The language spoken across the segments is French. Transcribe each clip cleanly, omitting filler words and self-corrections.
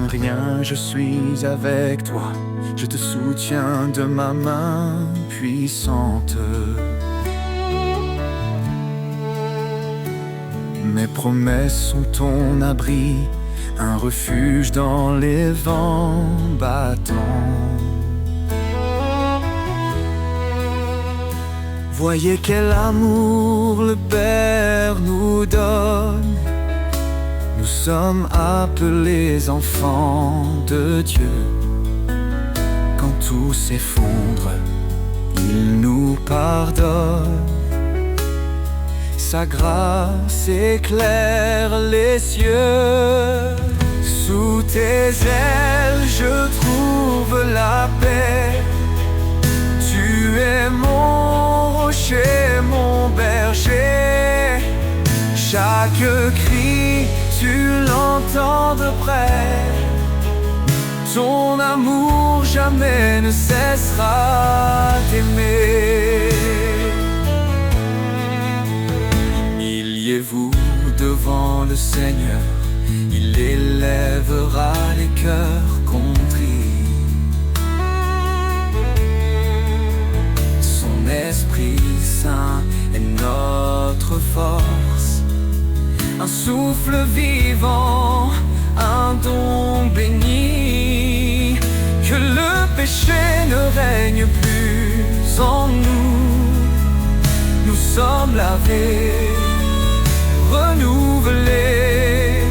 rien, je suis avec toi. Je te soutiens de ma main puissante. Mes promesses sont ton abri, un refuge dans les vents battants. Voyez quel amour le Père nous donne. Nous sommes appelés enfants de Dieu. Quand tout s'effondre, il nous pardonne. Sa grâce éclaire les cieux. Sous tes ailes je trouve la paix. Tu es mon rocher, mon berger. Chaque cri, tu l'entends de près. Ton amour jamais ne cessera d'aimer. Milliez-vous devant le Seigneur, il élèvera les cœurs contris. Son Esprit Saint est notre force, un souffle vivant, un don béni. Que le péché ne règne plus en nous. Nous sommes lavés, renouvelés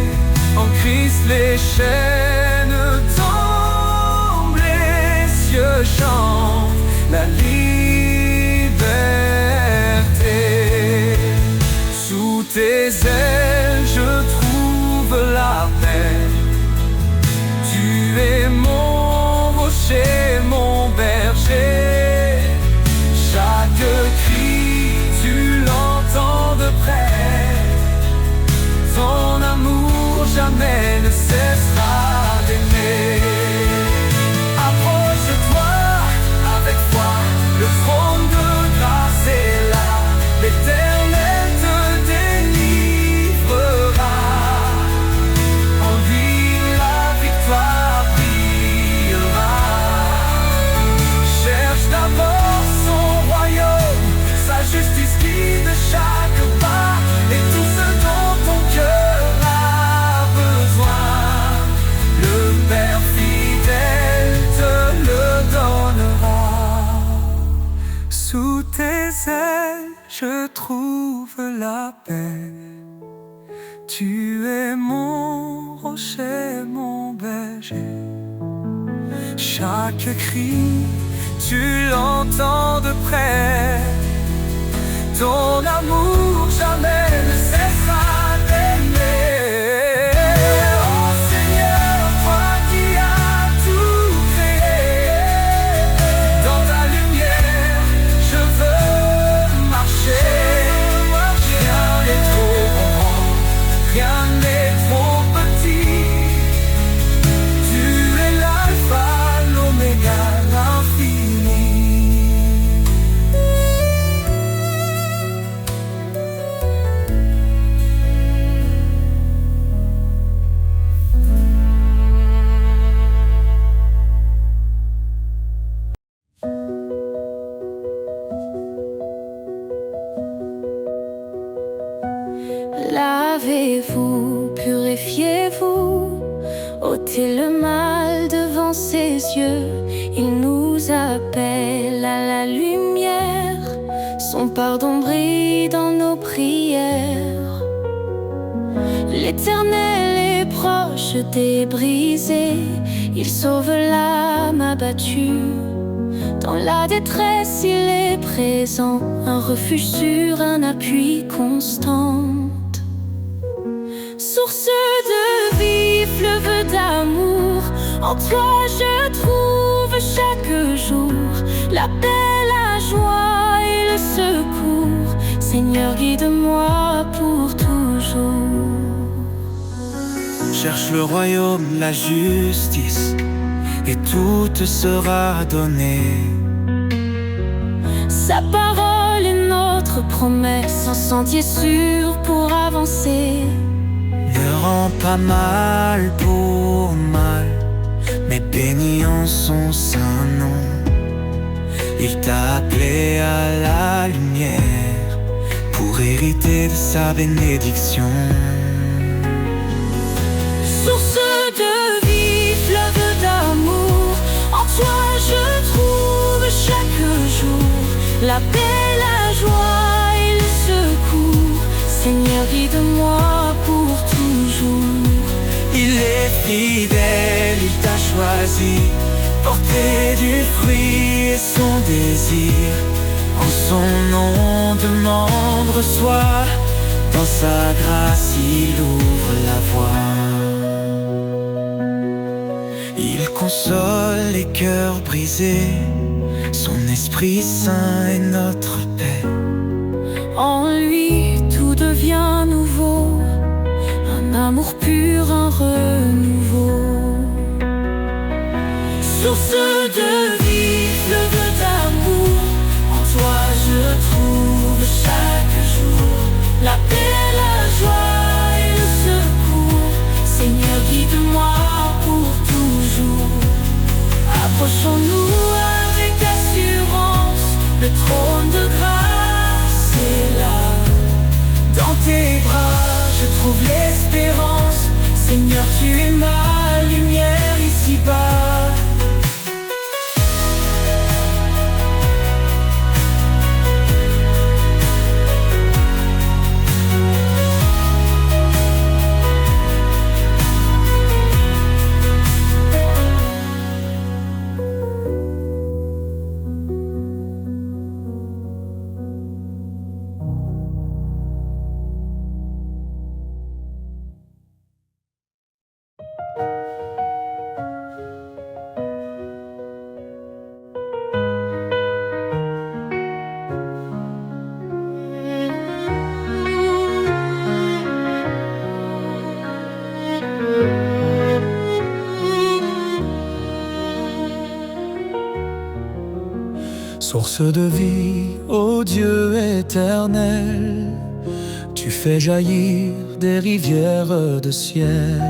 en Christ. Les chaînes tombent, les cieux chantent la liberté. Sous tes ailes je trouve la paix. Tu es mon rocher, mon berger. Chaque cri, tu l'entends de près. Ton amour jamais ne cessera d'aimer. Approche-toi avec foi, le trône de grâce est là. L'Éternel te délivrera. En lui la victoire brillera. Cherche d'abord son royaume, sa justice guide chaque pas. Et tout ce dont ton cœur a besoin, le Père fidèle te le donnera. Sous tes ailes je trouve la paix. Tu es mon rocher, mon berger. Chaque cri, tu l'entends de près. Ton amour jamais ne cessera d'aimer. Oh Seigneur, toi qui as tout créé, dans ta lumière je veux marcher. Rien n'est trop grand, rien n'est trop petit. Tu es l'alpha, l'oméga, l'infini. Lavez-vous, purifiez-vous, ôtez le mal devant ses yeux. Il nous appelle à la lumière, son pardon brille dans nos prières. L'Éternel est proche des brisés, il sauve l'âme abattue. Dans la détresse il est présent, un refuge sûr, un appui constant. Source de vie, fleuve d'amour, en toi je trouve chaque jour la paix, la joie et le secours. Seigneur, guide-moi pour toujours. Cherche le royaume, la justice, et tout te sera donné. Sa parole est notre promesse, un sentier sûr pour avancer. Ne rend pas mal pour mal, mais béni en son saint nom. Il t'a appelé à la lumière pour hériter de sa bénédiction. Source de vie, fleuve d'amour, en toi je trouve chaque jour la paix, la joie et le secours. Seigneur, guide-moi pour toujours. Il est fidèle, il t'a choisi, porter du fruit et son désir. En son nom demande, reçoit, dans sa grâce il ouvre la voie. Il console les cœurs brisés, son Esprit Saint est notre paix. En lui tout devient nouveau, un amour pur, un renouveau. Source de vie, fleuve d'amour, en toi je trouve chaque jour la paix, la joie et le secours. Seigneur, guide-moi pour toujours. Approchons-nous avec assurance, le trône de grâce est là. Dans tes bras je trouve l'espérance. Seigneur, tu es ma lumière ici-bas. Source de vie, ô Dieu éternel, tu fais jaillir des rivières de ciel.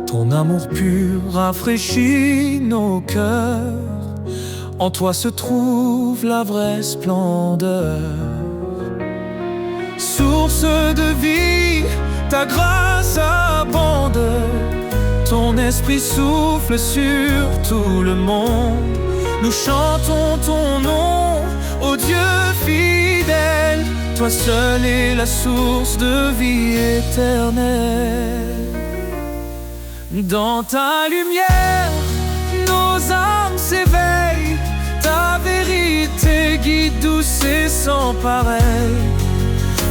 Ton amour pur rafraîchit nos cœurs. En toi se trouve la vraie splendeur. Source de vie, ta grâce abonde. Ton esprit souffle sur tout le monde. Nous chantons ton nom, ô Dieu fidèle. Toi seul es la source de vie éternelle. Dans ta lumière, nos âmes s'éveillent. Ta vérité guide douce et sans pareil.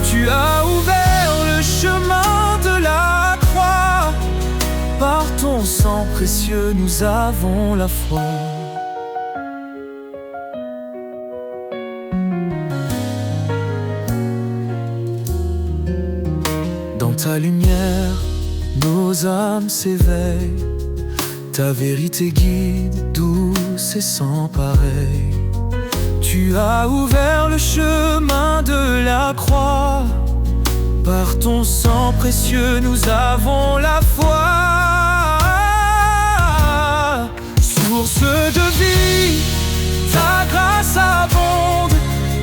Tu as ouvert le chemin de la croix. Par ton sang précieux, nous avons la foi. Dans ta lumière, nos âmes s'éveillent. Ta vérité guide, douce et sans pareil. Tu as ouvert le chemin de la croix. Par ton sang précieux, nous avons la foi. Source de vie, ta grâce abonde.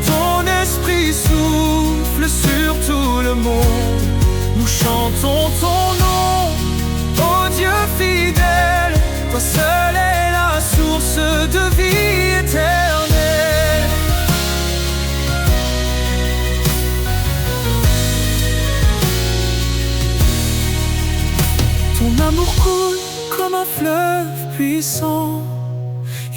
Ton esprit souffle sur tout le monde. Nous chantons ton nom, ô Dieu fidèle. Toi seul est la source de vie éternelle. Ton amour coule comme un fleuve puissant.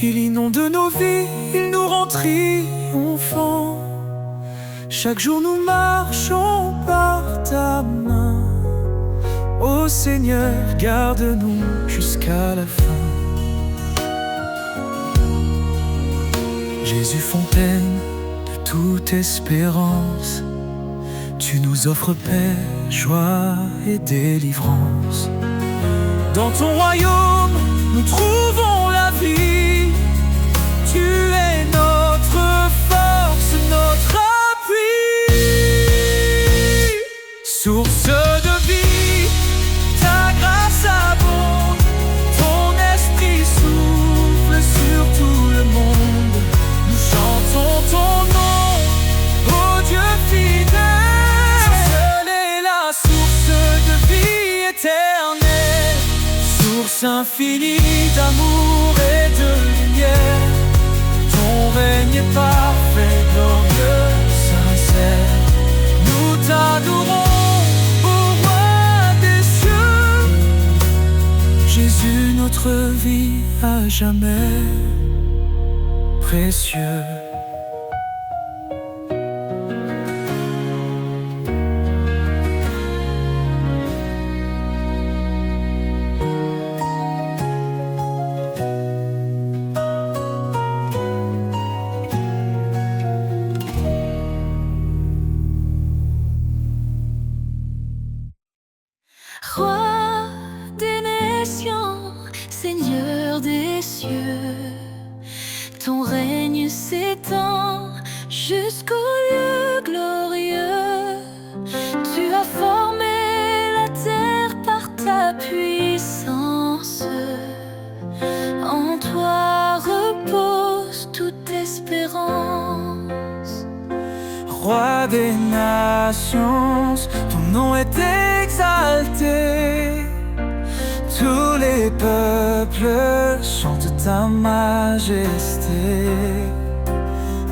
Il inonde nos vies, il nous rend triomphants. Chaque jour nous marchons par ta main. Ô Seigneur, garde-nous jusqu'à la fin. Jésus, fontaine de toute espérance, tu nous offres paix, joie et délivrance. Dans ton royaume, nous trouvons la vie. Tu es notre force, notre appui. Source de vie, infini d'amour et de lumière. Ton règne est parfait, glorieux, sincère. Nous t'adorons, ô roi des cieux. Jésus, notre vie à jamais précieux. Roi des nations, Seigneur des cieux, ton règne s'étend jusqu'au lieu glorieux. Tu as formé la terre par ta puissance. En toi repose toute espérance. Roi des nations, ton nom est exalté. Tous les peuples chantent ta majesté.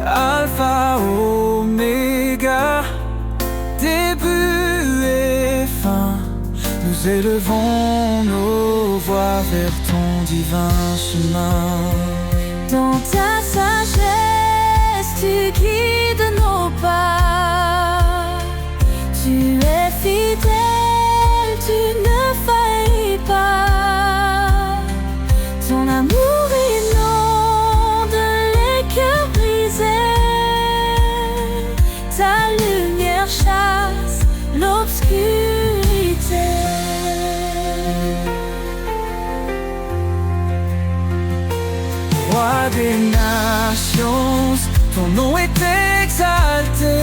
Alpha, Oméga, début et fin. Nous élevons nos voix vers ton divin chemin. Dans ta sagesse, tu guides nos pas. Tu es fidèle, tu ne faillis pas. Ton amour inonde les cœurs brisés. Ta lumière chasse l'obscurité. Roi des nations, ton nom est exalté.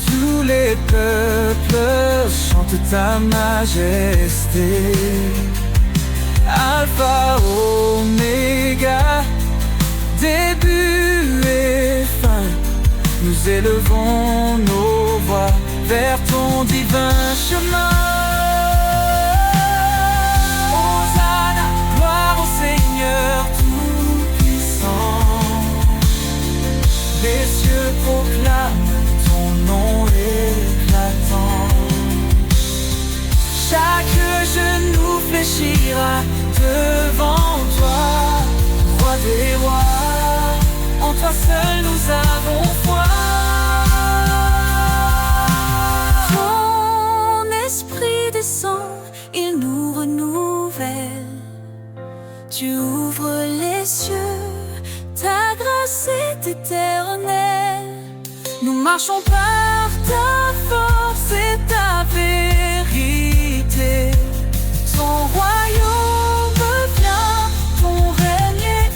Tous les peuples chantent ta majesté. Alpha, Oméga, début et fin. Nous élevons nos voix vers ton divin chemin. Hosanna, gloire au Seigneur tout-puissant. Les cieux proclament ton nom éclatant. Chaque genou fléchira devant toi, roi des rois. En toi seul nous avons foi. Ton esprit descend, il nous renouvelle. Tu ouvres les cieux, ta grâce est éternelle. Nous marchons par ta force et ta vérité. Ton royaume vient, ton règne est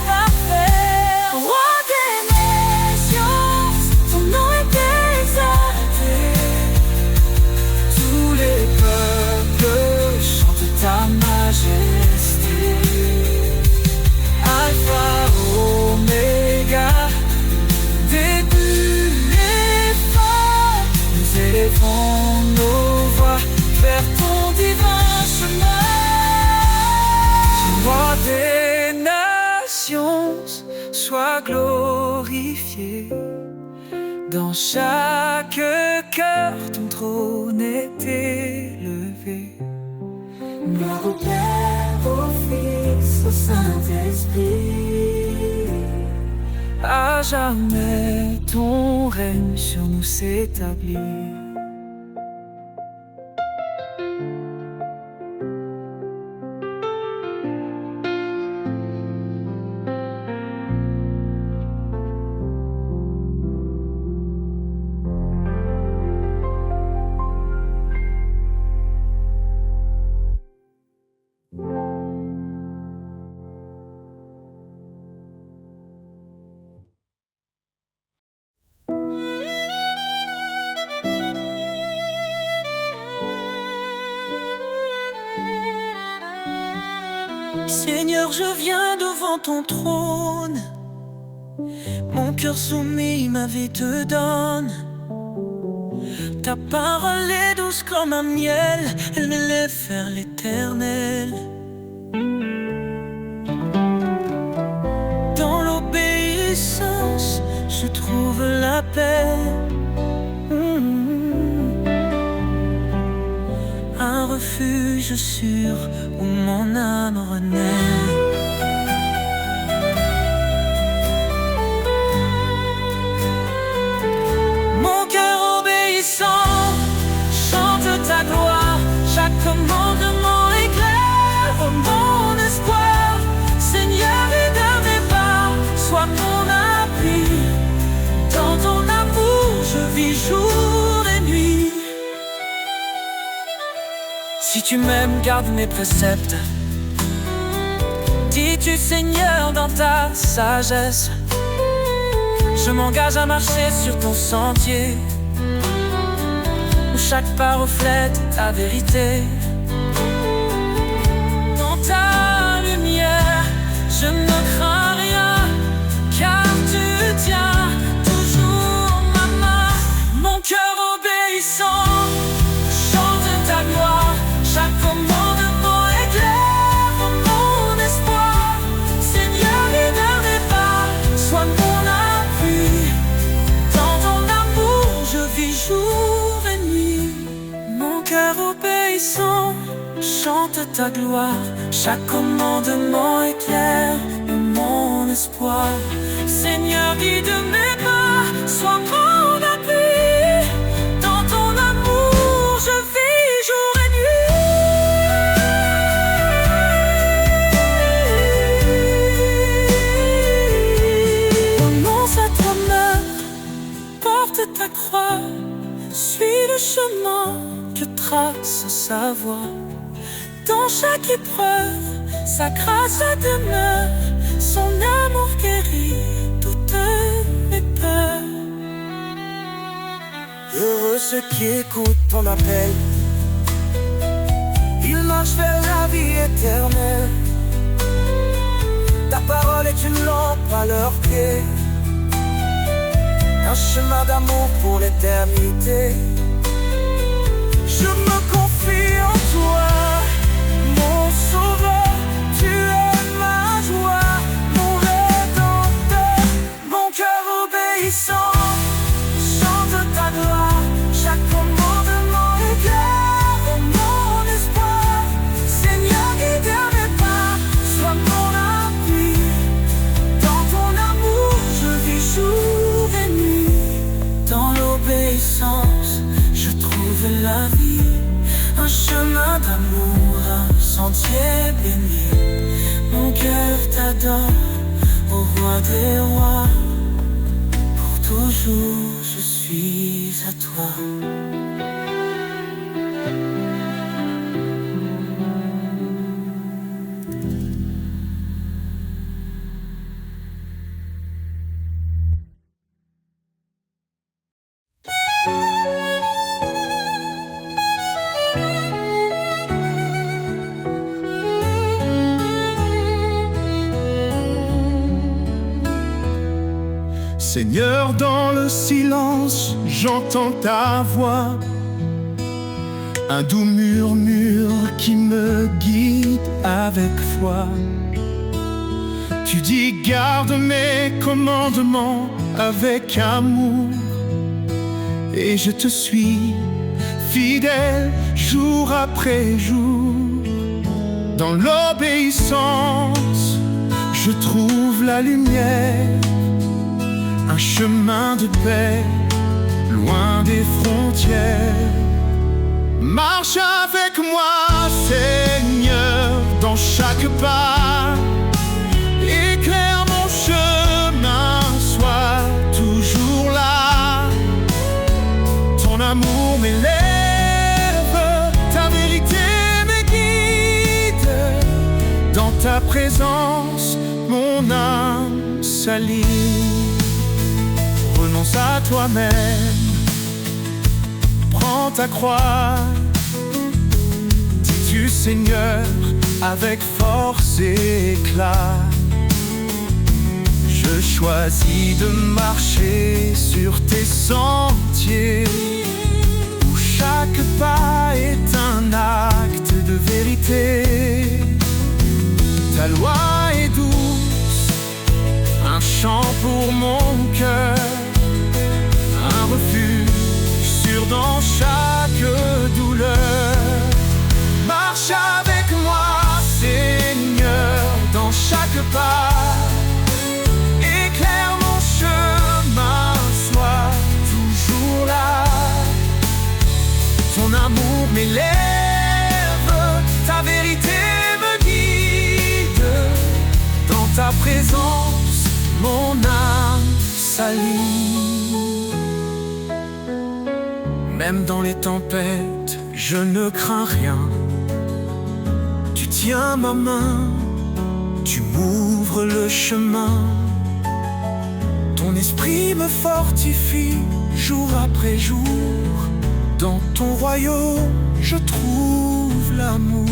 parfait. Roi des nations, ton nom est exalté. Tous les peuples chantent ta majesté. Alpha, Oméga, début et fin. Nous élevons nos voix vers ton divin chemin. Roi des nations, sois glorifié. Dans chaque cœur, ton trône est élevé. Gloire au Père, au Fils, au Saint-Esprit. À jamais, ton règne sur nous s'établit. Seigneur, je viens devant ton trône. Mon cœur soumis, ma vie te donne. Ta parole est douce comme un miel, elle m'élève vers l'éternel. Dans l'obéissance, je trouve la paix. Un refuge sûr où mon âme renaît. Mon cœur obéissant chante ta gloire. Chaque commandement éclaire mon espoir. Seigneur, guide mes pas, sois mon appui. Dans ton amour, je vis jour et nuit. Si tu m'aimes, garde mes préceptes. Dis-tu, Seigneur, dans ta sagesse. Je m'engage à marcher sur ton sentier, où chaque pas reflète ta vérité. Dans ta lumière, je ne crains rien, car tu tiens toujours ma main. Mon cœur obéissant chante ta gloire. Chaque commandement éclaire mon espoir. Seigneur, guide mes pas, sois mon appui. Dans ton amour, je vis jour et nuit. Mon cœur obéissant chante ta gloire. Chaque commandement éclaire mon espoir. Seigneur, guide mes pas, sois mon appui. Dans ton amour, je vis jour et nuit. Renonce à ta main, porte ta croix. Suis le chemin que trace sa voie. Dans chaque épreuve, sa grâce demeure. Son amour guérit toutes mes peurs. Heureux ceux qui écoutent ton appel, ils marchent vers la vie éternelle. Ta parole est une lampe à leurs pieds, un chemin d'amour pour l'éternité. Je me confie en toi, mon sauveur. Tu es ma joie, mon rédempteur. Mon cœur obéissant chante ta gloire. Chaque commandement éclaire mon espoir. Seigneur, guide mes pas, sois mon appui. Dans ton amour, je vis jour et nuit. Dans l'obéissance, je trouve la vie. Un chemin d'amour, un sentier béni. Mon cœur t'adore, ô roi des rois. Pour toujours, je suis à toi. Seigneur, dans le silence, j'entends ta voix, un doux murmure qui me guide avec foi. Tu dis, garde mes commandements avec amour, et je te suis, fidèle jour après jour. Dans l'obéissance, je trouve la lumière, un chemin de paix, loin des frontières. Marche avec moi, Seigneur, dans chaque pas. Éclaire mon chemin, sois toujours là. Ton amour m'élève, ta vérité me guide. Dans ta présence, mon âme s'aligne. Renonce à toi-même, prends ta croix. Dis-tu, Seigneur, avec force et éclat. Je choisis de marcher sur tes sentiers. chaque pas est un acte de vérité. Ta loi est douce, un chant pour mon cœur, un refuge sûr dans chaque douleur. Marche avec moi, Seigneur, dans chaque pas. Éclaire mon chemin, sois toujours là. Ton amour m'élève, ta vérité me guide. Dans ta présence, mon âme s'aligne. Même dans les tempêtes, je ne crains rien. Tu tiens ma main, tu m'ouvres le chemin. Ton esprit me fortifie jour après jour. Dans ton royaume, je trouve l'amour.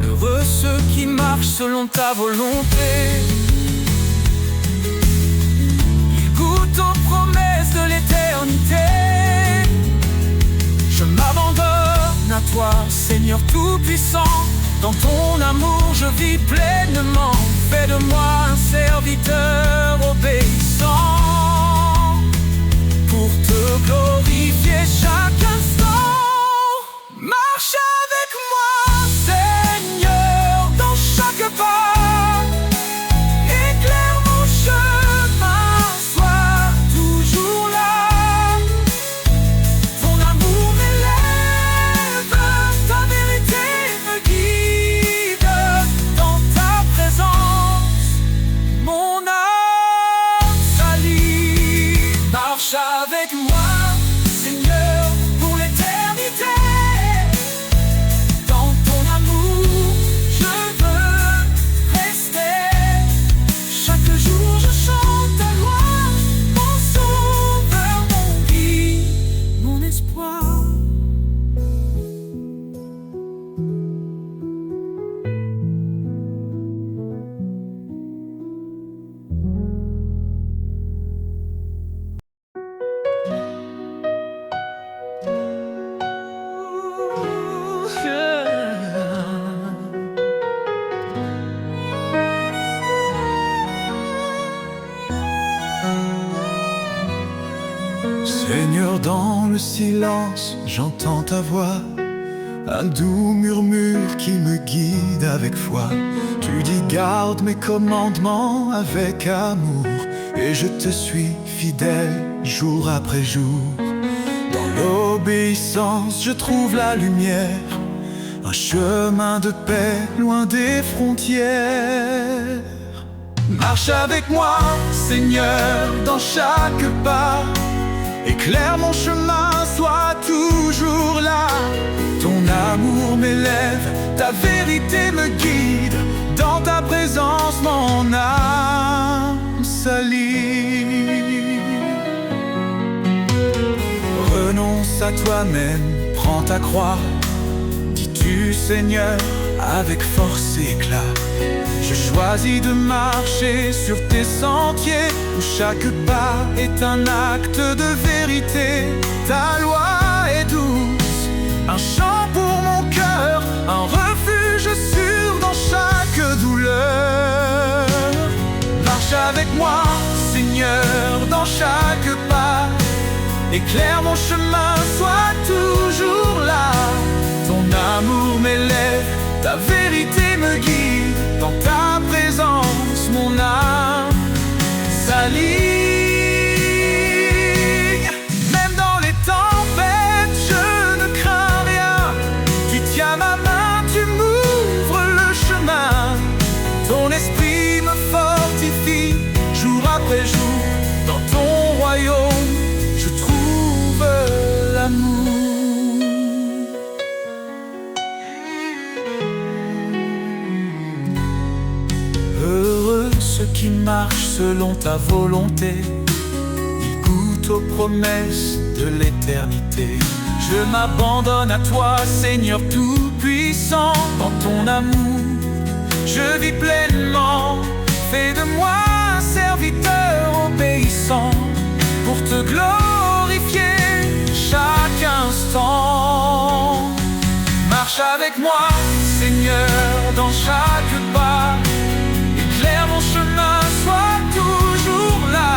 Heureux ceux qui marchent selon ta volonté. Ils goûtent aux promesses de l'éternité. Je m'abandonne à toi, Seigneur Tout-Puissant. Dans ton amour, je vis pleinement. Fais de moi un serviteur obéissant. Pour te glorifier chaque instant. Marche avec moi, Seigneur, dans chaque pas. Éclaire mon chemin, sois toujours là. Ton amour m'élève, ta vérité me guide. Dans ta présence, mon âme s'allie. Marche avec moi, Seigneur, pour l'éternité. Dans ton amour, je veux rester. Chaque jour, je chante ta loi, mon sauveur, mon guide, mon espoir. Seigneur, dans le silence, j'entends ta voix, un doux murmure qui me guide avec foi. Tu dis garde mes commandements avec amour, et je te suis fidèle jour après jour. Dans l'obéissance, je trouve la lumière, un chemin de paix loin des frontières. Marche avec moi, Seigneur, dans chaque pas. Éclaire mon chemin, sois toujours là. Ton amour m'élève, ta vérité me guide. Dans ta présence, mon âme s'allie. Renonce à toi-même, prends ta croix. Dis-tu, Seigneur, avec force et éclat. Je choisis de marcher sur tes sentiers, où chaque pas est un acte de vérité. Ta loi est douce, un chant pour mon cœur, un refuge sûr dans chaque douleur. Marche avec moi, Seigneur, dans chaque pas. Éclaire mon chemin, sois toujours là. Ton amour m'élève, ta vérité me guide. Dans ta présence, mon âme s'aligne. Même dans les tempêtes, je ne crains rien. Tu tiens ma main, tu m'ouvres le chemin. Ton esprit me fortifie jour après jour. Dans ton royaume, je trouve l'amour. Heureux ceux qui marchent selon ta volonté. Ils goûtent aux promesses de l'éternité. Je m'abandonne à toi, Seigneur Tout-Puissant. Dans ton amour, je vis pleinement. Fais de moi un serviteur obéissant. Pour te glorifier Marche avec moi, Seigneur, dans chaque pas. Éclaire mon chemin, sois toujours là.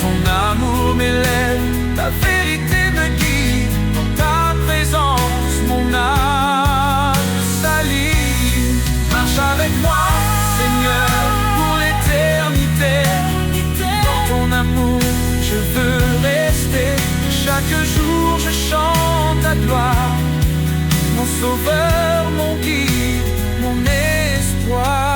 Ton amour m'élève, ta vérité me guide. Dans ta présence, mon âme s'allie. Marche avec moi, Seigneur, pour l'éternité. Dans ton amour, je veux rester. Chaque jour, je chante ta gloire. Mon sauveur, mon guide, mon espoir.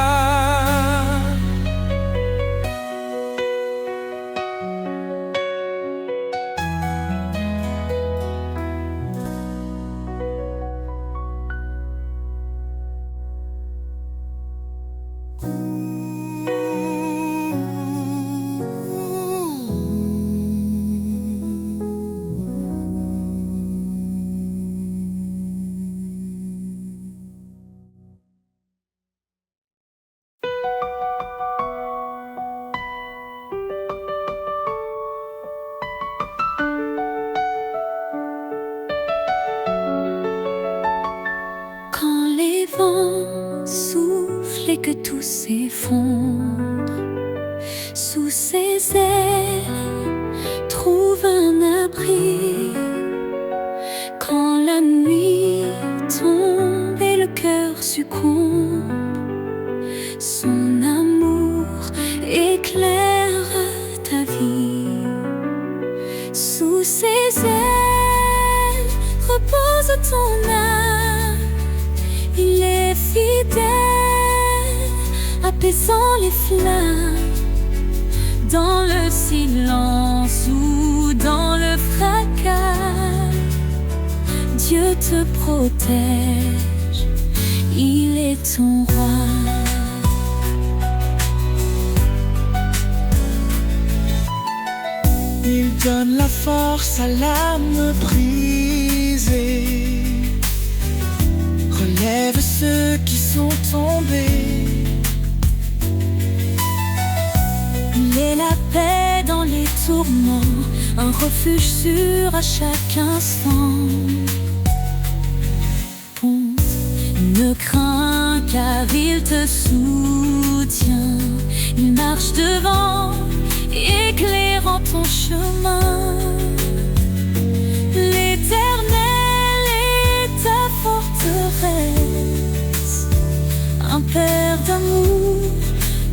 Souffle et que tout s'effondre sous ses ailes, trouve un abri. Quand la nuit tombe et le cœur succombe, son amour éclaire ta vie. Sous ses ailes repose ton âme. Il est fidèle, apaisant les flammes. Dans le silence ou dans le fracas, Dieu te protège, il est ton roi. Il donne la force à l'âme brisée, relève ceux qui sont tombés. Il est la paix dans les tourments, un refuge sûr à chaque instant. Ponte, ne crains car il te soutient. Il marche devant, éclairant ton chemin. L'Éternel est ta forteresse, un père d'amour,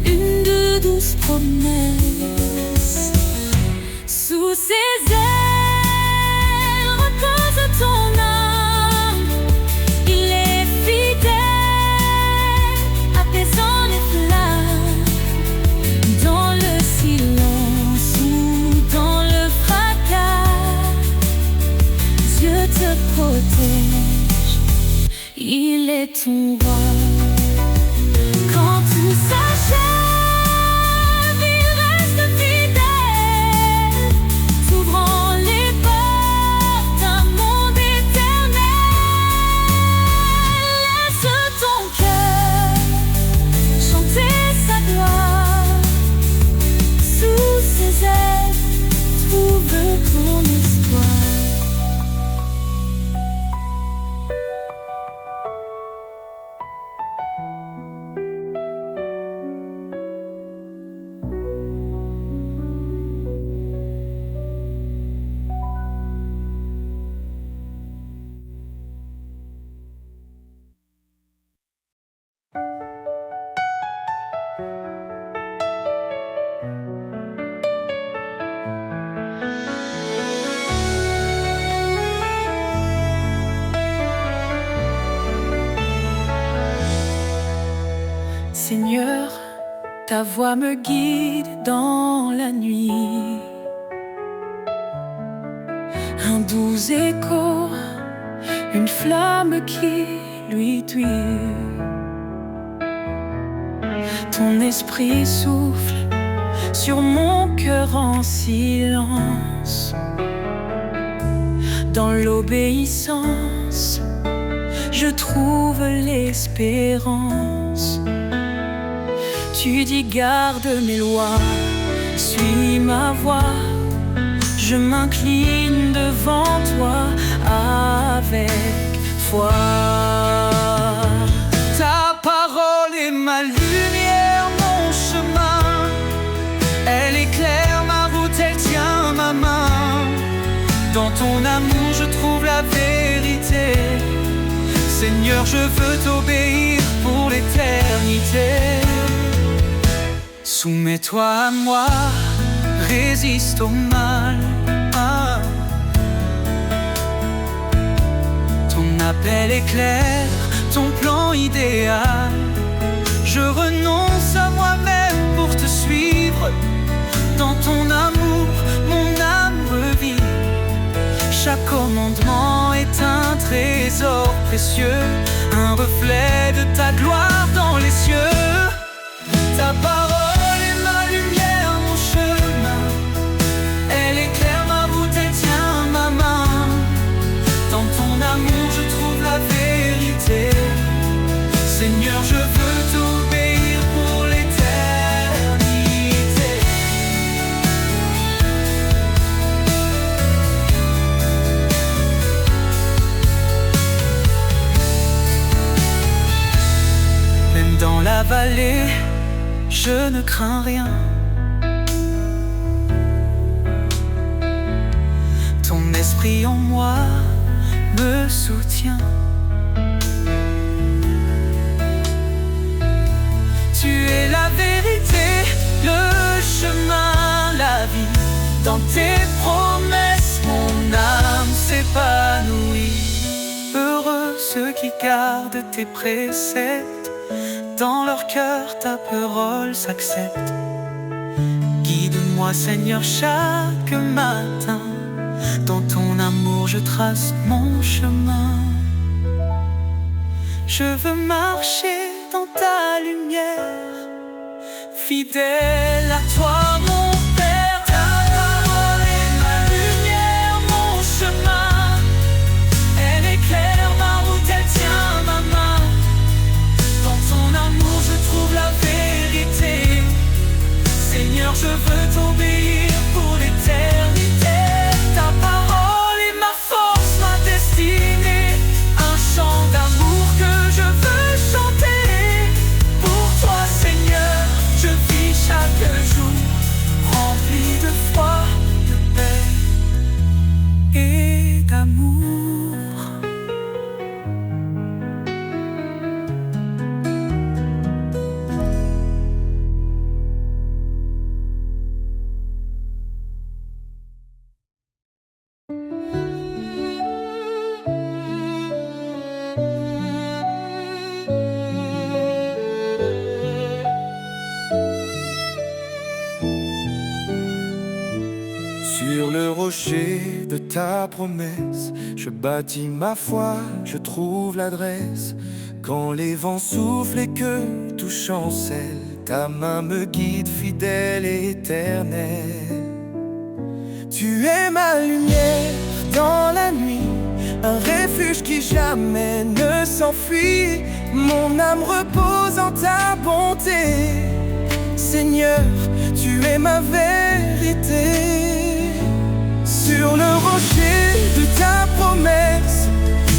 une de douces promesses. Sous ses ailes repose ton âme. Il est fidèle, apaisant les flammes. Dans le silence ou dans le fracas, Dieu te protège, il est ton roi. Quand tout s'achève, il reste fidèle, s'ouvrant les portes d'un monde éternel. Laisse ton cœur chanter sa gloire. Sous ses ailes, trouve ton espoir. Seigneur, ta voix me guide dans la nuit. Un doux écho, une flamme qui lui tuit. Ton esprit souffle sur mon cœur en silence. Dans l'obéissance, je trouve l'espérance. Tu dis garde mes lois, suis ma voix. Je m'incline devant toi avec foi. Ta parole est ma lumière, mon chemin. Elle éclaire ma route, elle tient ma main. Dans ton amour je trouve la vérité. Seigneur, je veux t'obéir pour l'éternité. Soumets-toi à moi, résiste au mal. Ton appel est clair, ton plan idéal. Je renonce à moi-même pour te suivre. Dans ton amour, mon âme revit. Chaque commandement est un trésor précieux, un reflet de ta gloire dans les cieux. Ta parole est ma lumière, mon chemin. Elle éclaire ma route, elle tient ma main. Dans ton amour je trouve la vérité. Seigneur, je veux t'obéir pour l'éternité. Même dans la vallée, je ne crains rien. Ton esprit en moi me soutient. Tu es la vérité, le chemin, la vie. Dans tes promesses, mon âme s'épanouit. Heureux ceux qui gardent tes préceptes. Dans leur cœur ta parole s'accepte. Guide-moi Seigneur chaque matin. Dans ton amour je trace mon chemin. Je veux marcher dans ta lumière, fidèle à toi mon Père. Ta parole est ma lumière, mon chemin. Elle éclaire ma route, elle tient ma main. Dans ton amour je trouve la vérité. Seigneur, je veux t'obéir pour l'éternité. Ta parole est ma force, ma destinée. Un chant d'amour que je veux chanter. Pour toi Seigneur, je vis chaque jour rempli de foi, de paix et d'amour. Sur le rocher de ta promesse, je bâtis ma foi, je trouve l'adresse. Quand les vents soufflent et que tout chancelle, ta main me guide fidèle et éternelle. Tu es ma lumière dans la nuit, un refuge qui jamais ne s'enfuit. Mon âme repose en ta bonté. Seigneur, tu es ma vérité. Sur le rocher de ta promesse,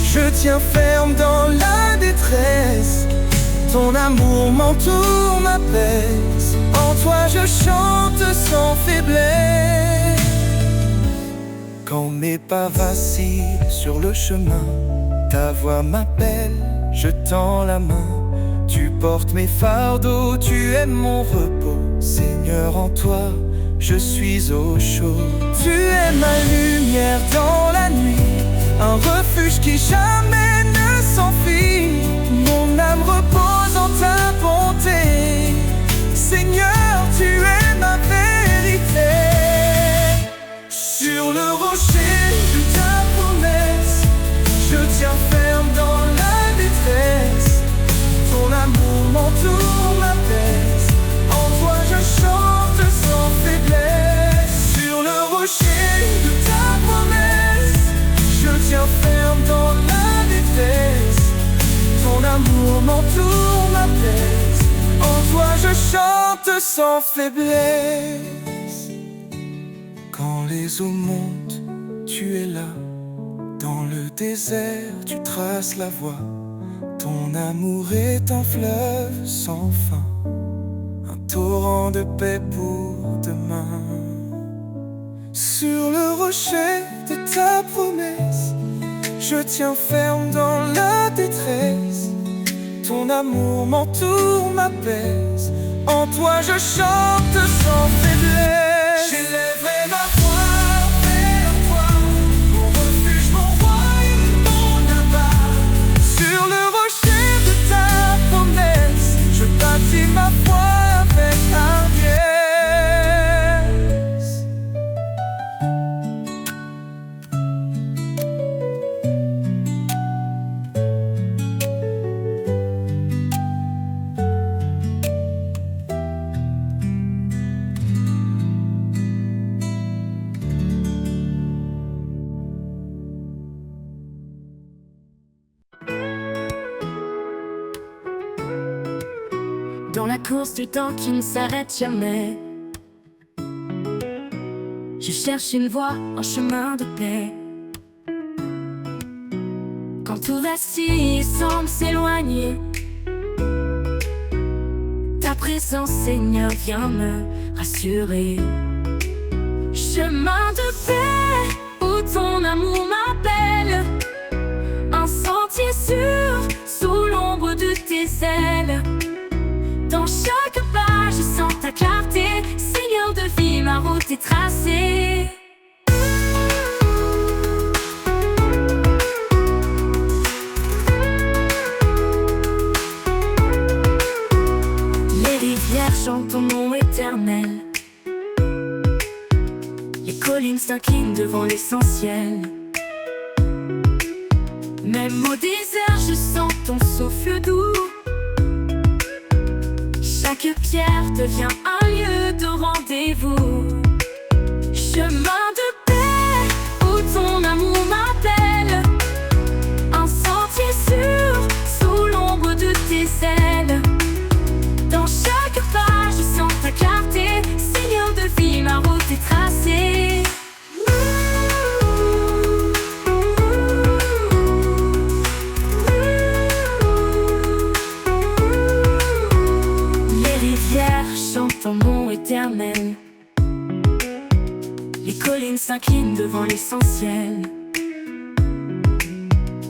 je tiens ferme dans la détresse. Ton amour m'entoure, m'apaise. En toi je chante sans faiblesse. Quand mes pas vacillent sur le chemin, ta voix m'appelle, je tends la main. Tu portes mes fardeaux, tu es mon repos. Seigneur, en toi je suis au chaud. Tu es ma lumière dans la nuit, un refuge qui jamais ne s'enfuit. Mon âme repose en ta bonté. Seigneur, tu es ma vérité. Sur le rocher de ta promesse, je tiens ferme dans la détresse. Ton amour m'entoure, m'apaise. En toi je chante sans faiblesse. Sur le rocher de ta promesse, je tiens ferme dans la détresse. Ton amour m'entoure, m'apaise. En toi je chante sans faiblesse. Quand les eaux montent, tu es là. Dans le désert, tu traces la voie. Ton amour est un fleuve sans fin, un torrent de paix pour demain. Sur le rocher de ta promesse, je tiens ferme dans la détresse. Ton amour m'entoure, m'apaise. En toi je chante sans faiblesse. J'élèverai ma voix vers toi, mon refuge, mon royaume, mon abat. Sur le rocher de ta promesse, je bâtis ma foi avec hardiesse. Dans la course du temps qui ne s'arrête jamais, je cherche une voie, un chemin de paix. Quand tout vacille semble s'éloigner, ta présence, Seigneur, vient me rassurer. Chemin de paix où ton amour m'appelle, un sentier sûr sous l'ombre de tes ailes. Dans chaque pas, je sens ta clarté. Seigneur de vie, ma route est tracée. Les rivières chantent ton nom éternel. Les collines s'inclinent devant l'essentiel. Même au désert, je sens ton souffle doux. Chaque pierre devient un lieu de rendez-vous. Chemin de paix où ton amour m'appelle, un sentier sûr sous l'ombre de tes ailes. Dans chaque pas, je sens ta clarté. Seigneur de vie, ma route est tracée. Ton nom éternel, les collines s'inclinent devant l'essentiel.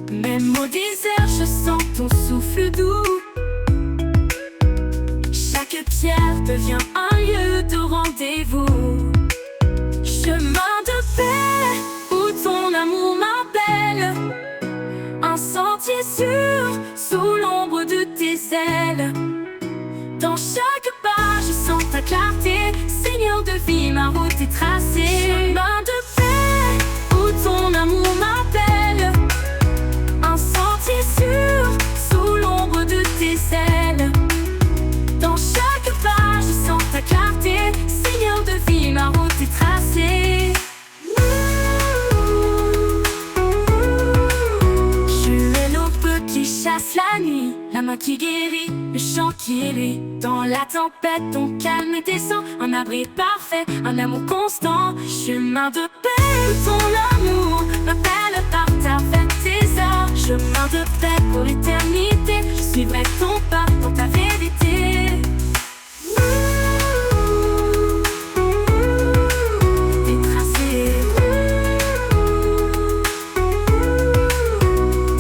Même au désert, je sens ton souffle doux. Chaque pierre devient un lieu de rendez-vous. Chemin de paix où ton amour m'appelle, un sentier sûr sous l'ombre de tes ailes. Dans chaque pas, je sens ta clarté. Seigneur de vie, ma route est tracée. Chemin de paix où ton amour m'appelle, un sentier sûr sous l'ombre de tes ailes. Dans chaque pas, je sens ta clarté. Seigneur de vie, ma route est tracée. Tu es l'aube qui chasse la nuit, la main qui guérit, le chant qui élit. Dans la tempête, ton calme descend, un abri parfait, un amour constant. Chemin de paix où ton amour m'appelle par ta tes heures. Chemin de paix pour l'éternité, je suivrai ton pas dans ta vérité. T'es tracé.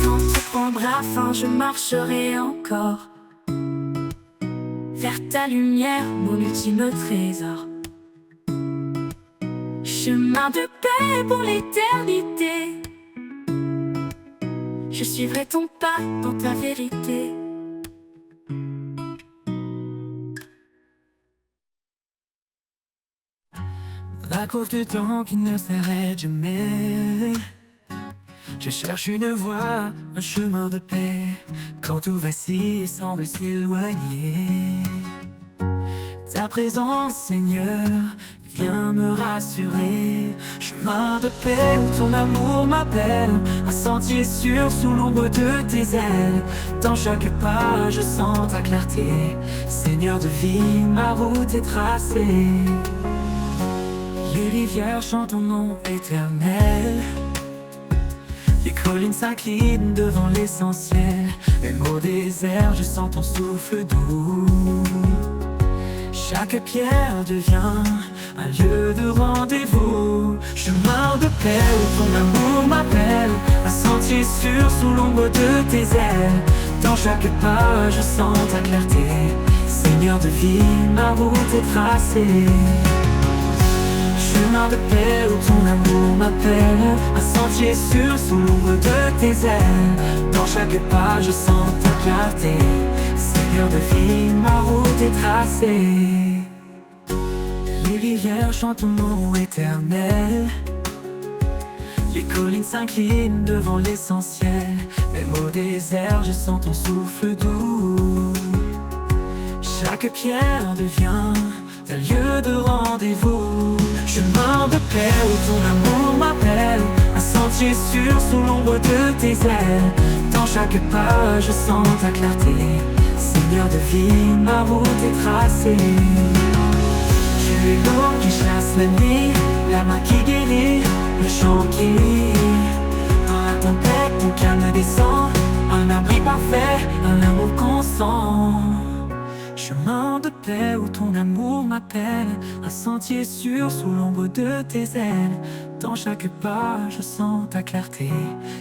Quand tout prendra fin, je marcherai encore vers ta lumière, mon ultime trésor. Chemin de paix pour l'éternité, je suivrai ton pas dans ta vérité. La course du temps qui ne s'arrête jamais, je cherche une voie, un chemin de paix. Quand tout vacille semble s'éloigner, ta présence, Seigneur, vient me rassurer. Chemin de paix où ton amour m'appelle, un sentier sûr sous l'ombre de tes ailes. Dans chaque pas, je sens ta clarté. Seigneur de vie, ma route est tracée. Les rivières chantent ton nom éternel. Les collines s'inclinent devant l'essentiel. Même au désert, je sens ton souffle doux. Chaque pierre devient un lieu de rendez-vous. Chemin de paix où ton amour m'appelle. Un sentier sûr sous l'ombre de tes ailes. Dans chaque pas, je sens ta clarté. Seigneur de vie, ma route est tracée. Chemin de paix où ton amour m'appelle. Un sentier sûr sous l'ombre de tes ailes. Dans chaque pas, je sens ta clarté. Seigneur de vie, ma route est tracée. Les rivières chantent ton nom éternel. Les collines s'inclinent devant l'essentiel. Même au désert, je sens ton souffle doux. Chaque pierre devient un lieu de rendez-vous. Chemin de paix où ton amour m'appelle. Un sentier sûr sous l'ombre de tes ailes. Dans chaque pas, je sens ta clarté. Seigneur de vie, ma route est tracée. Tu es l'eau qui chasse la nuit, la main qui guérit, le chant qui rit. Dans la tempête, ton calme descend. Un abri parfait, un amour constant. Chemin de paix où ton amour m'appelle. Un sentier sûr sous l'ombre de tes ailes. Dans chaque pas, je sens ta clarté.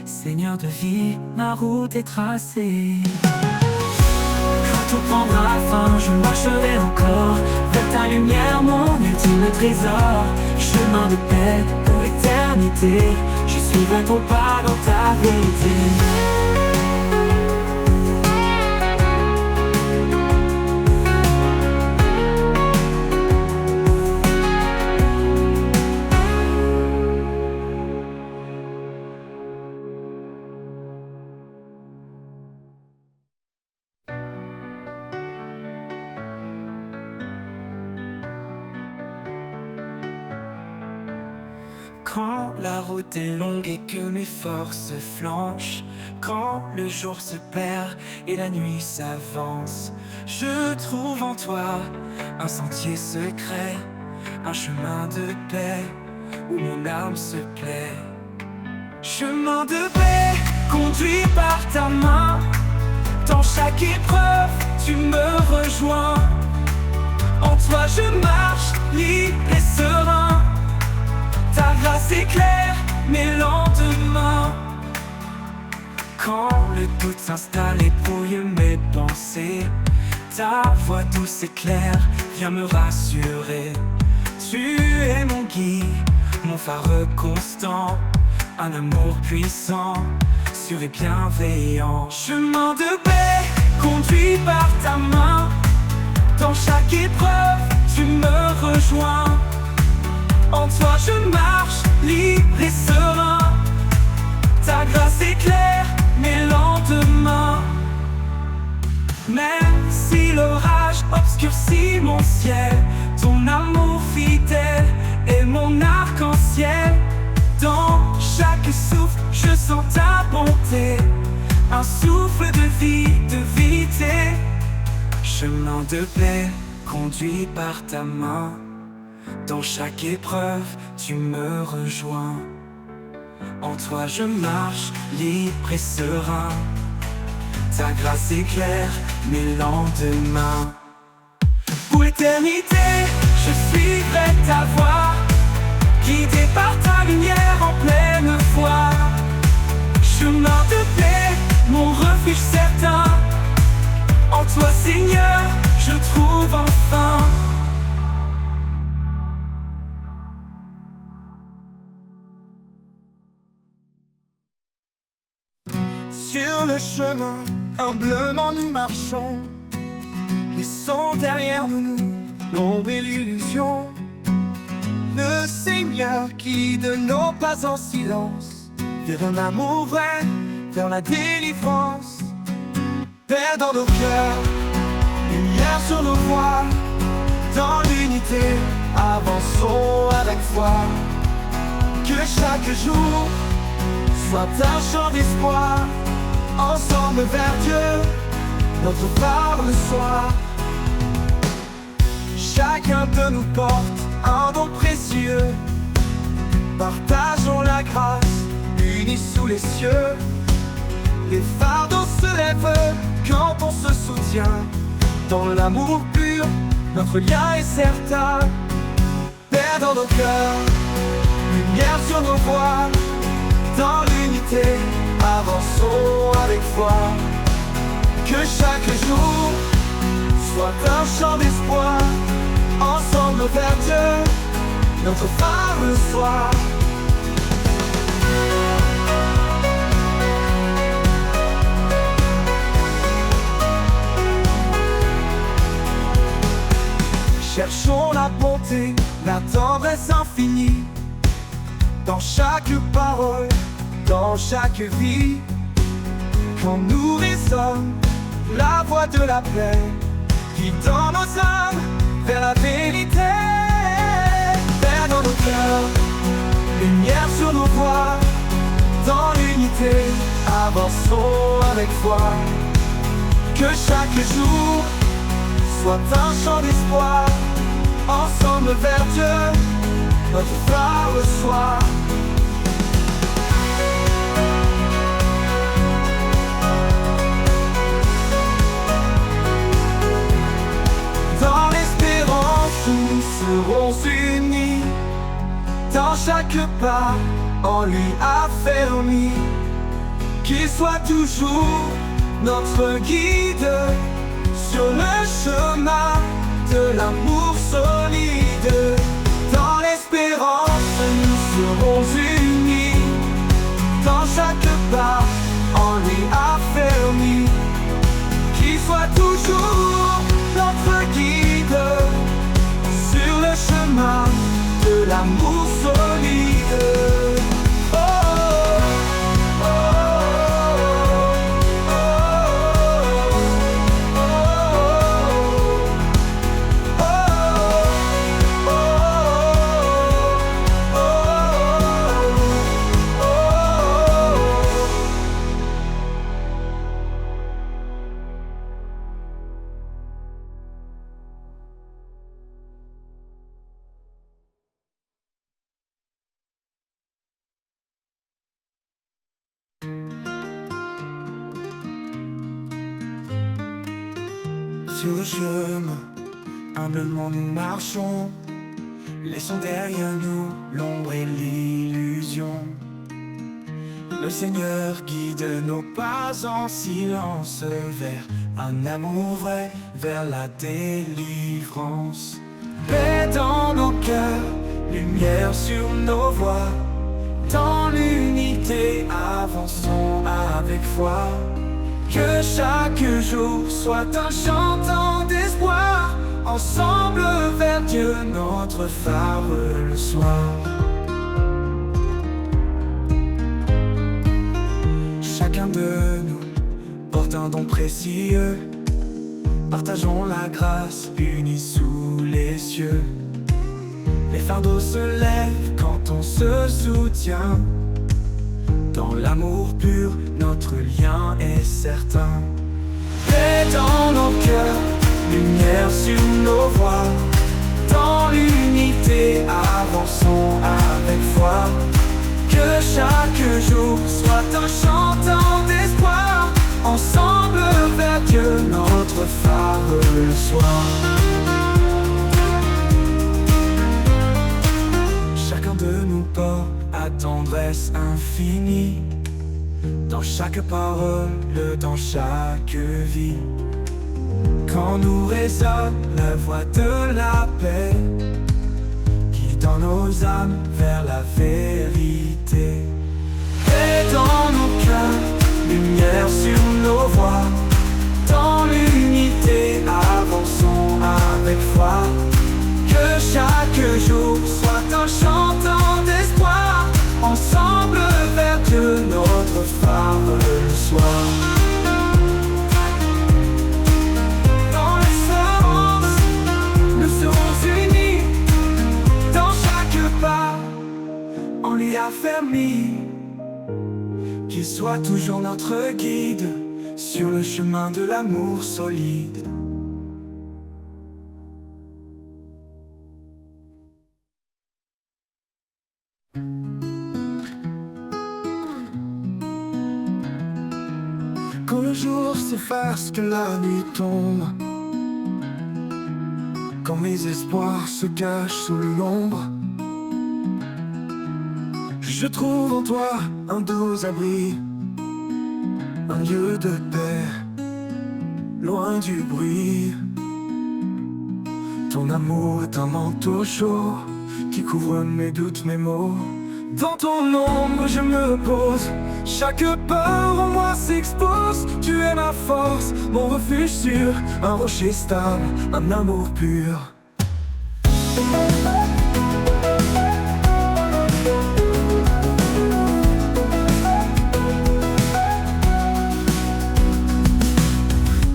Seigneur de vie, ma route est tracée. Quand tout prendra fin, je marcherai encore vers ta lumière, mon ultime trésor. Chemin de paix pour l'éternité, je suivrai ton pas dans ta vérité. Quand la route est longue et que mes forces flanchent, quand le jour se perd et la nuit s'avance, je trouve en toi un sentier secret, un chemin de paix où mon âme se plaît. Chemin de paix conduit par ta main, dans chaque épreuve tu me rejoins. En toi je marche libre et serein. Ta grâce éclaire mes lendemains. Quand le doute s'installe et brouille mes pensées, ta voix douce et claire vient me rassurer. Tu es mon guide, mon phare constant, un amour puissant, sûr et bienveillant. Chemin de paix conduit par ta main, dans chaque épreuve tu me rejoins. En toi je marche libre et serein. Ta grâce éclaire mes lendemains. Même si l'orage obscurcit mon ciel, ton amour fidèle est mon arc-en-ciel. Dans chaque souffle je sens ta bonté, un souffle de vie, de vérité. Chemin de paix conduit par ta main, dans chaque épreuve, tu me rejoins. En toi je marche libre et serein. Ta grâce éclaire mes lendemains. Pour l'éternité, je suivrai ta voie, guidé par ta lumière en pleine foi. Chemin de paix, mon refuge certain. En toi Seigneur, je trouve enfin. Sur le chemin, humblement nous marchons, laissons derrière nous l'ombre et l'illusion. Le Seigneur guide nos pas en silence, vers un amour vrai, vers la délivrance. Paix dans nos cœurs, lumière sur nos voies, dans l'unité, avançons avec foi. Que chaque jour soit un chant d'espoir, ensemble vers Dieu, notre phare le soir. Chacun de nous porte un don précieux, partageons la grâce, unis unis sous les cieux. Les fardeaux se lèvent quand on se soutient. Dans l'amour pur, notre lien est certain. Père dans nos cœurs, lumière sur nos voies. Dans l'unité, avançons avec foi. Que chaque jour soit un chant d'espoir. Ensemble vers Dieu, notre phare le soir. Cherchons la bonté, la tendresse infinie dans chaque parole, dans chaque vie. Quand nous résonne la voix de la paix, guidant nos âmes vers la vérité. Vers dans nos cœurs, lumière sur nos voies. Dans l'unité, avançons avec foi. Que chaque jour soit un chant d'espoir. Ensemble vers Dieu, notre phare le soir. Dans l'espérance, nous serons unis. Dans chaque pas, en lui affermis. Qu'il soit toujours notre guide sur le chemin de l'amour solide. Dans l'espérance, nous serons unis. Dans chaque pas, en lui affermis. Qu'il soit toujours notre guide sur le chemin de l'amour solide. Oh, oh, oh, sur le chemin, humblement nous marchons. Laissons derrière nous l'ombre et l'illusion. Le Seigneur guide nos pas en silence vers un amour vrai, vers la délivrance. Paix dans nos cœurs, lumière sur nos voies. Dans l'unité, avançons avec foi. Que chaque jour soit un chantant d'espoir. Ensemble vers Dieu, notre phare le soir. Chacun de nous porte un don précieux. Partageons la grâce, unis sous les cieux. Les fardeaux se lèvent quand on se soutient. Dans l'amour pur, notre lien est certain. Paix dans nos cœurs, lumière sur nos voies. Dans l'unité, avançons avec foi. Que chaque jour soit un chantant d'espoir. Ensemble vers Dieu, notre phare le soir. Chacun de nous porte à tendresse infinie. Dans chaque parole, dans chaque vie. Quand nous résonne la voix de la paix, guidant nos âmes vers la vérité. Paix dans nos cœurs, lumière sur nos voies. Dans l'unité, avançons avec foi. Que chaque jour soit un chantant d'espoir. Ensemble vers Dieu, notre phare le soir. Dans l'espérance, nous serons unis. Dans chaque pas, on l'y affermi. Qu'il soit toujours notre guide sur le chemin de l'amour solide. Quand le jour s'efface, que la nuit tombe, quand mes espoirs se cachent sous l'ombre, je trouve en toi un doux abri, un lieu de paix, loin du bruit. Ton amour est un manteau chaud qui couvre mes doutes, mes maux. Dans ton ombre je me pose, chaque peur en moi s'expose. Tu es ma force, mon refuge sûr, un rocher stable, un amour pur.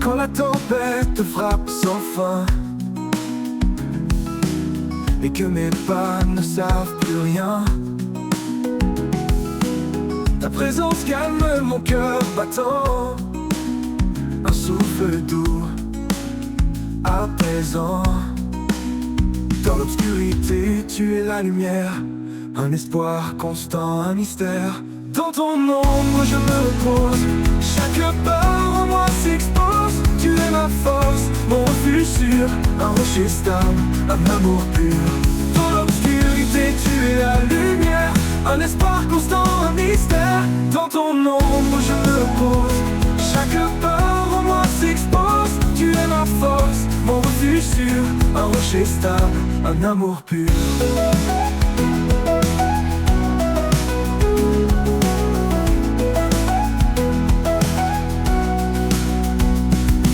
Quand la tempête frappe sans fin et que mes pas ne savent plus rien, ta présence calme mon cœur battant, un souffle doux, apaisant. Dans l'obscurité, tu es la lumière, un espoir constant, un mystère. Dans ton ombre je me pose, chaque peur en moi s'expose. Tu es ma force, mon refuge sûr, un rocher stable, un amour pur. Dans l'obscurité, tu es la lumière, un espoir constant, un mystère. Dans ton ombre je me pose, chaque peur en moi s'expose. Tu es ma force, mon refuge sûr, un rocher stable, un amour pur.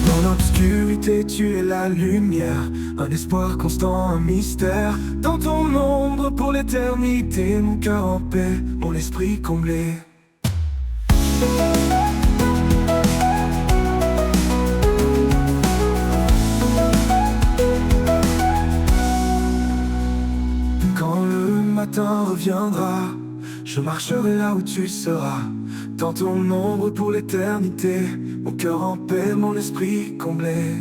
Dans l'obscurité, tu es la lumière, un espoir constant, un mystère. Dans ton ombre pour l'éternité, mon cœur en paix, mon esprit comblé. Quand le matin reviendra, je marcherai là où tu seras. Dans ton ombre pour l'éternité, mon cœur en paix, mon esprit comblé.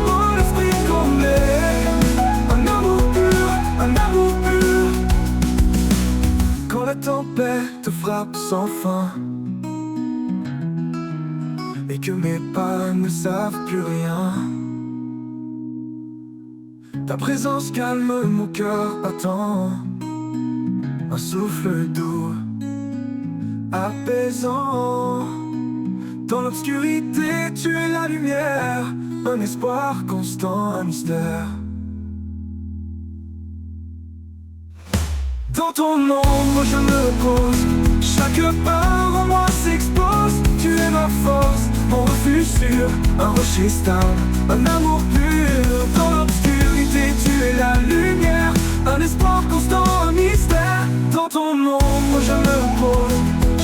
Mon esprit comblé, un amour pur, un amour pur. Quand la tempête frappe sans fin et que mes pas ne savent plus rien, ta présence calme mon cœur battant, un souffle doux, apaisant. Dans l'obscurité, tu es la lumière, un espoir constant, un mystère. Dans ton ombre je me pose, chaque peur en moi s'expose. Tu es ma force, mon refuge sûr, un rocher stable, un amour pur. Dans l'obscurité, tu es la lumière, un espoir constant, un mystère. Dans ton ombre je me pose,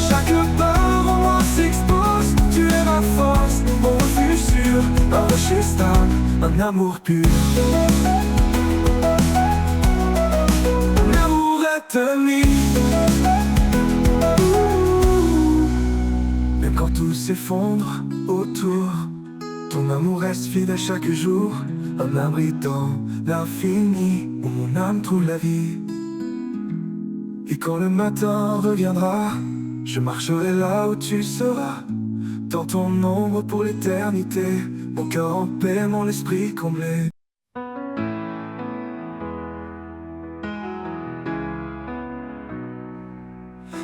chaque peur en moi s'expose. Tu es ma force, mon refuge sûr, un rocher stable, un amour pur. Un amour éternel. Même quand tout s'effondre autour, ton amour reste fidèle chaque jour. Un abri dans l'infini où mon âme trouve la vie. Et quand le matin reviendra, je marcherai là où tu seras. Dans ton ombre pour l'éternité, mon cœur en paix, mon esprit comblé.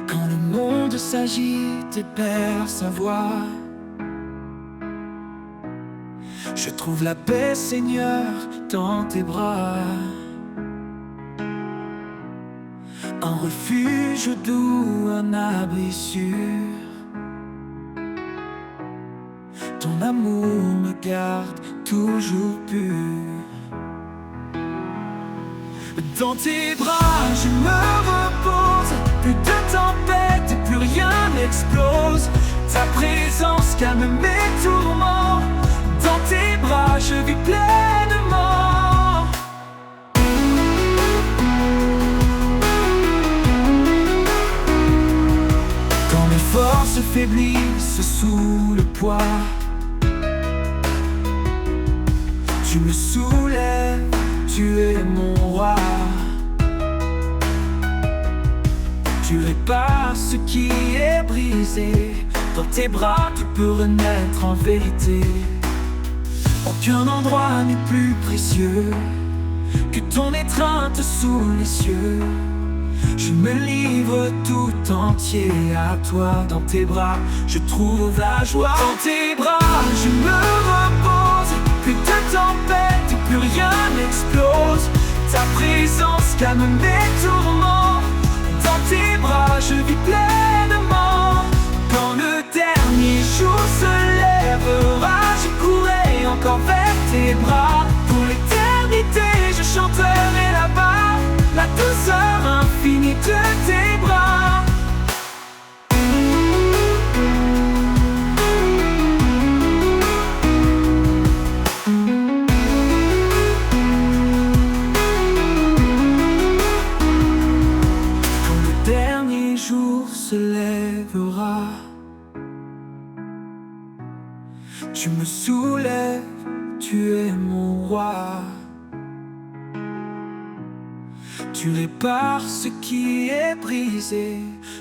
Quand le monde s'agite et perd sa voix, je trouve la paix, Seigneur, dans tes bras. Un refuge doux, un abri sûr. Ton amour me garde toujours pur. Dans tes bras je me repose, plus de tempête et plus rien n'explose. Ta présence calme mes tourments, dans tes bras je vis pleinement. Quand mes forces faiblissent sous le poids, tu me soulèves, tu es mon roi. Tu répares ce qui est brisé. Dans tes bras tout peut renaître en vérité. Aucun endroit n'est plus précieux que ton étreinte sous les cieux. Je me livre tout entier à toi. Dans tes bras, je trouve la joie. Dans tes bras, je me repose. Plus de tempête et plus rien n'explose. Ta présence calme mes tourments. Dans tes bras, je vis pleinement. Quand le dernier jour se lèvera, je courrai encore vers tes bras. Pour l'éternité, je chanterai là-bas la douceur infinie de tes bras. Quand le dernier jour se lèvera, tu me soulèves, tu es mon roi. Tu répares ce qui est brisé.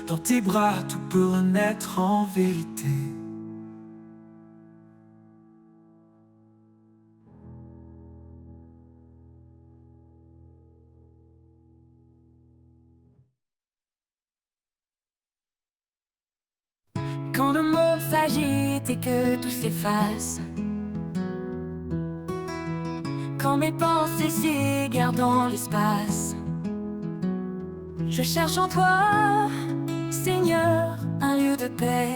Dans tes bras, tout peut renaître en vérité. Quand le monde s'agite et que tout s'efface, quand mes pensées s'égarent dans l'espace, je cherche en toi, Seigneur, un lieu de paix,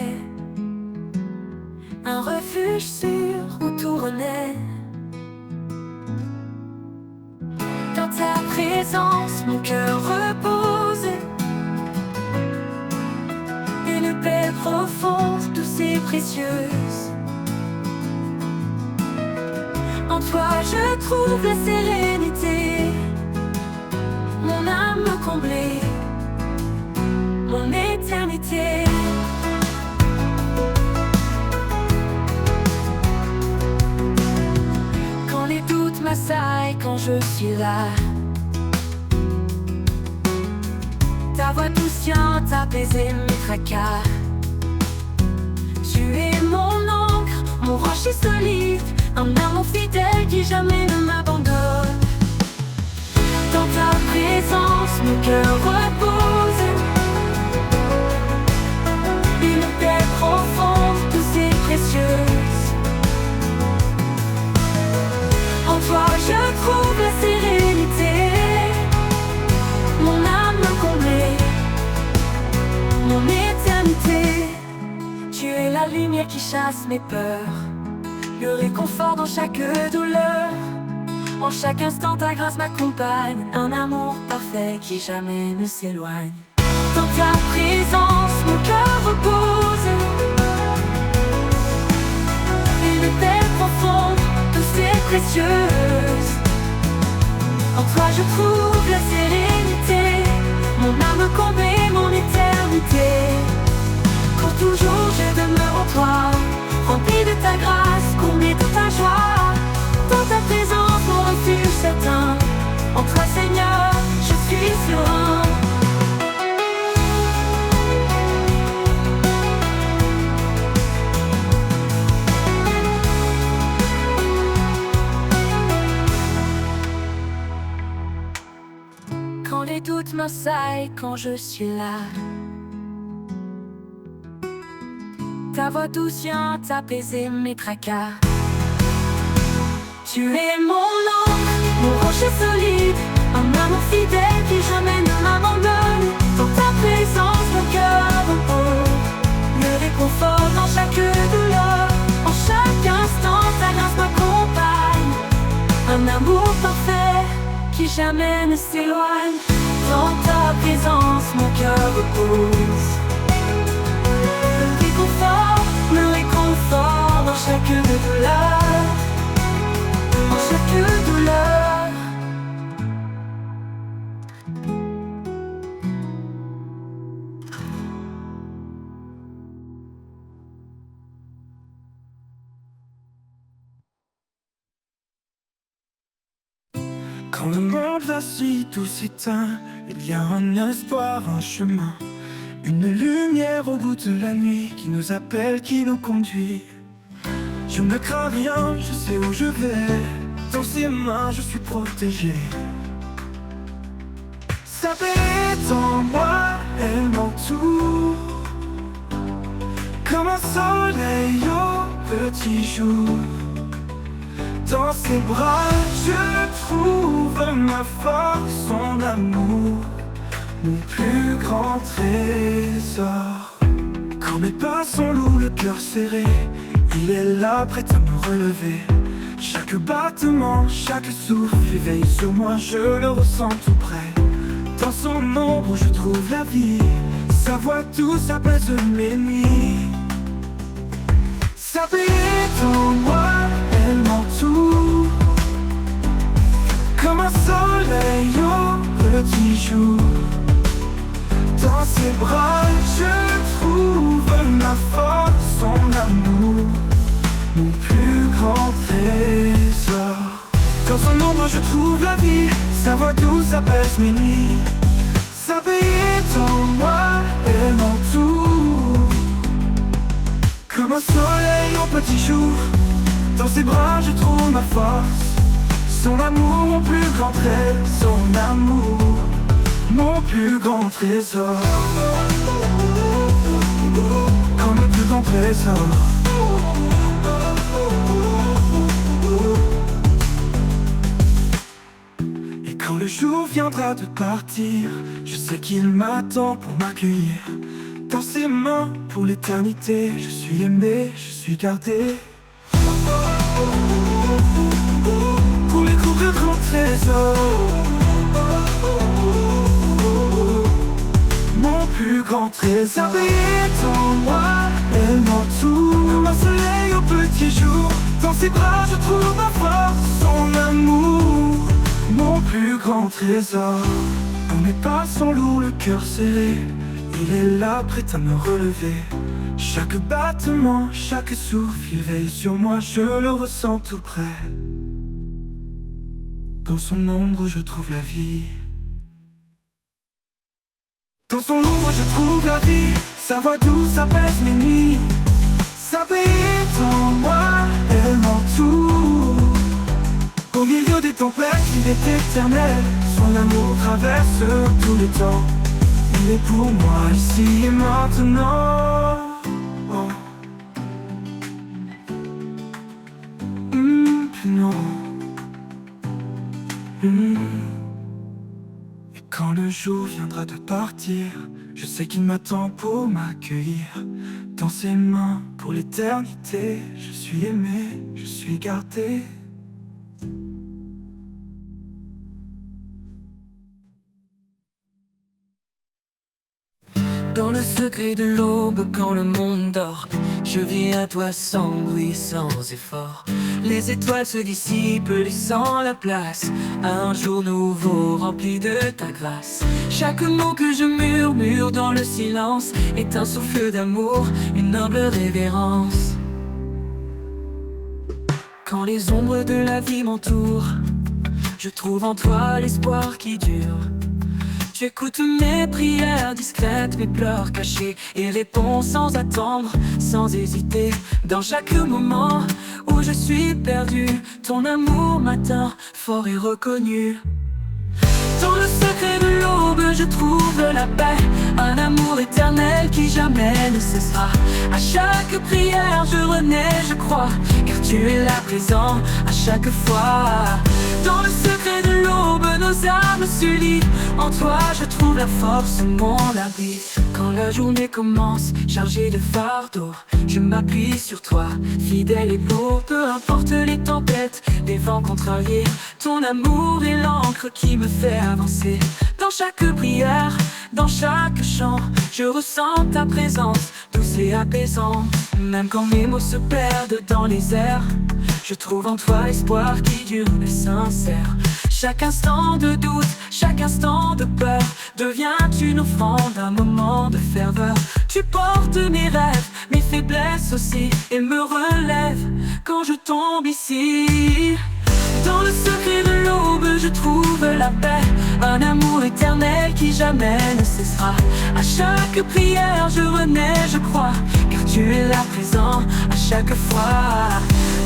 un refuge sûr où tout renaît. Dans ta présence, mon cœur repose. Une paix profonde, douce et précieuse. En toi je trouve la sérénité, mon âme comblée, mon éternité. Quand les doutes m'assaillent, quand je suis là, ta voix douciante apaiser mes tracas. Tu es mon encre, mon rocher solide, un amour fidèle qui jamais ne m'abandonne. Dans ta présence, mon cœur repose. Une paix profonde, douce et précieuse. En toi je trouve la sérénité, mon âme comblée, mon éternité. Tu es la lumière qui chasse mes peurs, le réconfort dans chaque douleur. En chaque instant ta grâce m'accompagne, un amour parfait qui jamais ne s'éloigne. Dans ta présence mon cœur repose. Une paix profonde, douce et précieuse. En toi je trouve la sérénité, mon âme comblée, mon éternité. Pour toujours je demeure en toi, rempli de ta grâce, comblé de ta joie. Dans ta présence mon refuge certain, en toi Seigneur je suis serein. Quand les doutes m'assaillent, quand je suis là, ta voix douce vient apaiser mes tracas. Tu es mon encre, mon rocher solide, un amour fidèle qui jamais ne m'abandonne. Dans ta présence mon cœur repose, le réconfort dans chaque douleur. En chaque instant ta grâce m'accompagne, un amour parfait qui jamais ne s'éloigne. Dans ta présence mon cœur repose, le réconfort dans chaque douleur. En chaque douleur. Quand le monde vacille, tout s'éteint, il y a un espoir, un chemin. Une lumière au bout de la nuit qui nous appelle, qui nous conduit. Je ne crains rien, je sais où je vais. Dans ses mains je suis protégé. Sa paix est en moi, elle m'entoure comme un soleil au petit jour. Dans ses bras je trouve ma force, son amour, mon plus grand trésor. Quand mes pas sont lourds, le cœur serré, il est là prêt à me relever. Chaque battement, chaque souffle éveille sur moi, je le ressens tout près. Dans son ombre je trouve la vie, sa voix douce apaise mes nuits. Sa paix est en moi, elle m'entoure comme un soleil au petit jour. Dans ses bras je trouve ma force, son amour, mon plus grand trésor. Dans son ombre je trouve la vie, sa voix douce apaise mes nuits. Sa paix est en moi, elle m'entoure comme un soleil au petit jour. Dans ses bras je trouve ma force, son amour, mon plus grand trésor. Son amour, mon plus grand trésor. Comme le plus grand trésor. Et quand le jour viendra de partir, je sais qu'il m'attend pour m'accueillir. Dans ses mains pour l'éternité, je suis aimé, je suis gardé. Pour les plus grands trésors. Mon plus grand trésor. Sa paix est en moi, elle m'entoure comme un soleil au petit jour. Dans ses bras je trouve ma force, son amour, mon plus grand trésor. Quand mes pas sont lourds, le cœur serré, il est là prêt à me relever. Chaque battement, chaque souffle, il veille sur moi, je le ressens tout près. Dans son ombre je trouve la vie. Dans son ombre je trouve la vie, sa voix douce apaise mes nuits. Sa paix est en moi, elle m'entoure. Au milieu des tempêtes, il est éternel. Son amour traverse tous les temps. Il est pour moi ici et maintenant. Oh. Non. Et quand le jour viendra de partir, je sais qu'il m'attend pour m'accueillir. Dans ses mains pour l'éternité, je suis aimé, je suis gardé. Dans le secret de l'aube, quand le monde dort, je viens à toi sans bruit, sans effort. Les étoiles se dissipent, laissant la place à un jour nouveau rempli de ta grâce. Chaque mot que je murmure dans le silence est un souffle d'amour, une humble révérence. Quand les ombres de la vie m'entourent, je trouve en toi l'espoir qui dure. Tu écoutes mes prières discrètes, mes pleurs cachés, et réponds sans attendre, sans hésiter. Dans chaque moment où je suis perdu, ton amour m'atteint, fort et reconnu. Dans le secret de l'aube, je trouve la paix, un amour éternel qui jamais ne cessera. À chaque prière, je renais, je crois, car tu es là présent à chaque fois. Dans le secret de l'aube, nos âmes s'unissent. En toi, je trouve la force, mon abri. Quand la journée commence, chargée de fardeaux, je m'appuie sur toi, fidèle et beau. Peu importe les tempêtes, les vents contrariés, ton amour est l'encre qui me fait avancer. Dans chaque prière, dans chaque chant, je ressens ta présence, douce et apaisante. Même quand mes mots se perdent dans les airs, je trouve en toi l'espoir qui dure et sincère. Chaque instant de doute, chaque instant de peur devient une offrande, un moment de ferveur. Tu portes mes rêves, mes faiblesses aussi, et me relèves quand je tombe ici. Dans le secret de l'aube, je trouve la paix, Un amour éternel qui jamais ne cessera. À chaque prière je renais, je crois, car tu es là présent à chaque fois.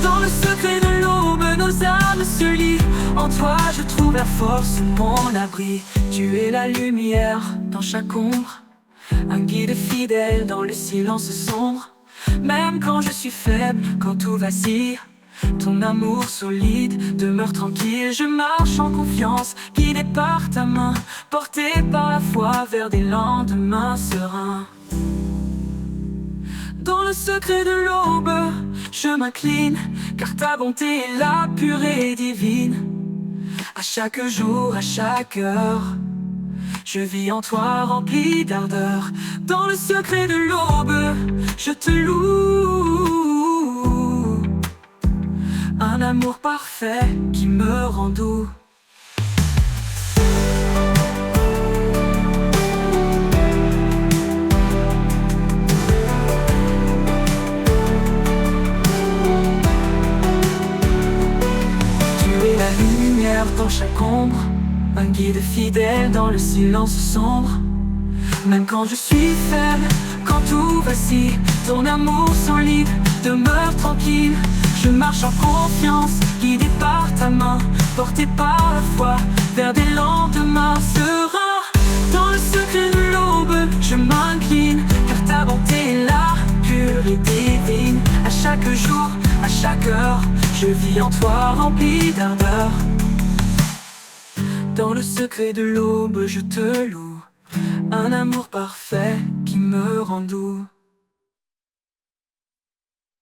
Dans le secret de l'aube, nos âmes se lient. En toi je trouve la force, mon abri. Tu es la lumière dans chaque ombre, un guide fidèle dans le silence sombre. Même quand je suis faible, quand tout vacille, ton amour solide demeure tranquille. Je marche en confiance, guidé par ta main, porté par la foi vers des lendemains sereins. Dans le secret de l'aube, je m'incline, car ta bonté est la pure et divine. À chaque jour, à chaque heure, je vis en toi rempli d'ardeur. Dans le secret de l'aube, je te loue. Un amour parfait qui me rend doux. Tu es la lumière dans chaque ombre, un guide fidèle dans le silence sombre. Même quand je suis faible, quand tout vacille, ton amour solide demeure tranquille. Je marche en confiance, guidé par ta main, porté par la foi vers des lendemains sereins. Dans le secret de l'aube, je m'incline, car ta bonté est là, pure et divine. À chaque jour, à chaque heure, je vis en toi rempli d'ardeur. Dans le secret de l'aube, je te loue. Un amour parfait qui me rend doux.